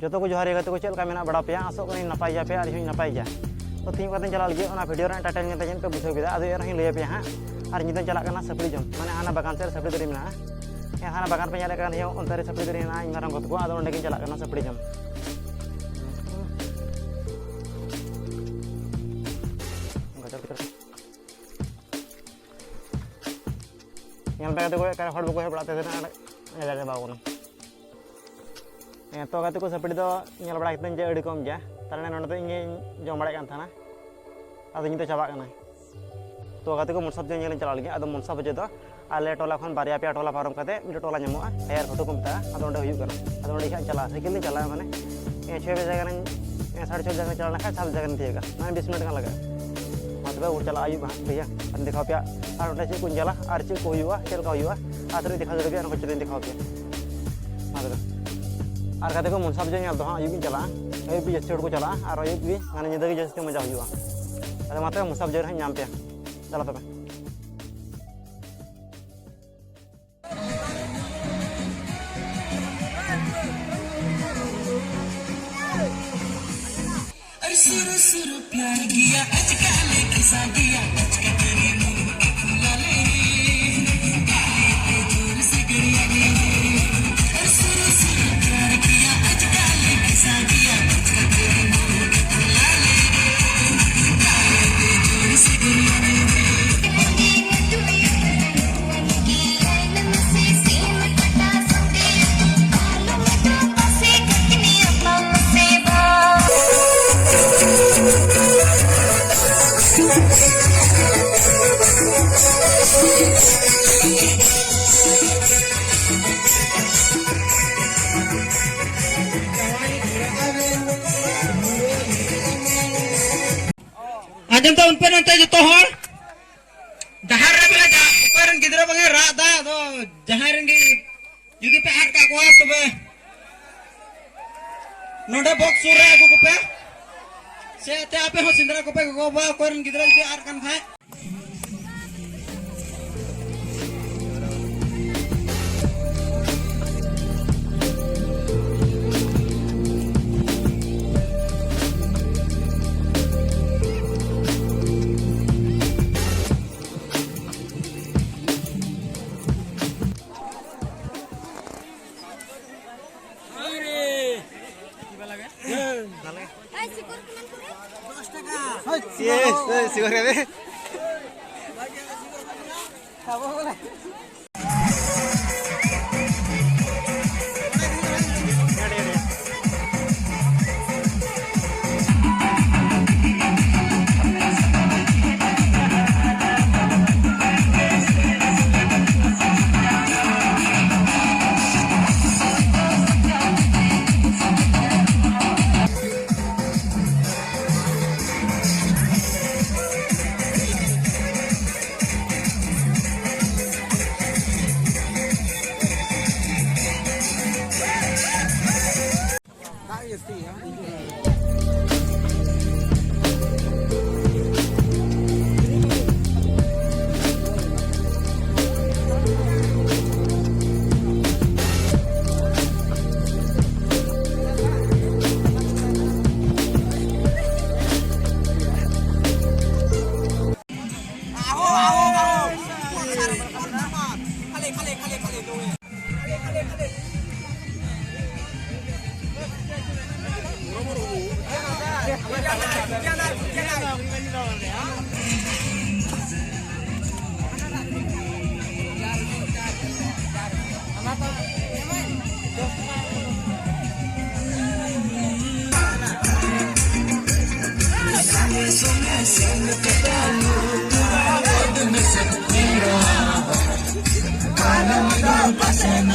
जो को जोहार गाते को चलका मेना बड़ा पे आसो कहीं नपाई गया पे और नपाई गया तो तीन का चला लगे वीडियो टाइटल जन पे बुझे किया अभी लैपे हाँ और निदा चलना सपड़ी जम माने हाना बागान से सपड़ी दरी में हाना बागान पे अंतरे सपड़ी दरी मारंग गत को अगे चलना सपड़ी जम हड़ बको बड़ा जगह बाबू तो गाते को सपड़ी बड़ा जे कम गया तारे ना इन जम बड़ा था अब इन चाबा तो गाते को मनसा पूजा चला लगे अब मनसा पूजा तो आले टोला खन बारिया पे टोला पारम करते मिट्टे टोला नामोगा हेयर फोटो को मता अब चला साइकिल चला माने 6 बजे 6:30 जगह चलना 7 जगह थी मैं 20 मिनट का लगा मतलब उड़ चला आयु भैया देखा पे और चेक को चला और चेक को चलका आते देखा दे चेक देखा पे और गाते को मनसा पूजा तो हाँ अयुब चला अयुब भी जैसे को चला और अयुब भी माने निदा भी जैसे मजा हुआ अरे मात्र मनसा पूजा नाम पे चला तब सुरु सुरु प्यार किया अजकल किसा किया अजकल तेरे मुंह के फुलाले काले पे जोर से गरिया गे सुरु सुरु प्यार किया अजकल किसा किया अजकल तेरे मुंह के फुलाले काले पे जोर से गरिया गे आजम तो उनपे नंते जो हर डहार रे बेला ऊपर गिदरा बगे रा दा तो जहां रेंगे जुदी पे हाथ का कोआ तो बे नोडे बॉक्स सुर रे को पे से ते आपे हो सिंदरा को पे को बा कोरन गिदरा के आर कन खाए सिगरेट Pasando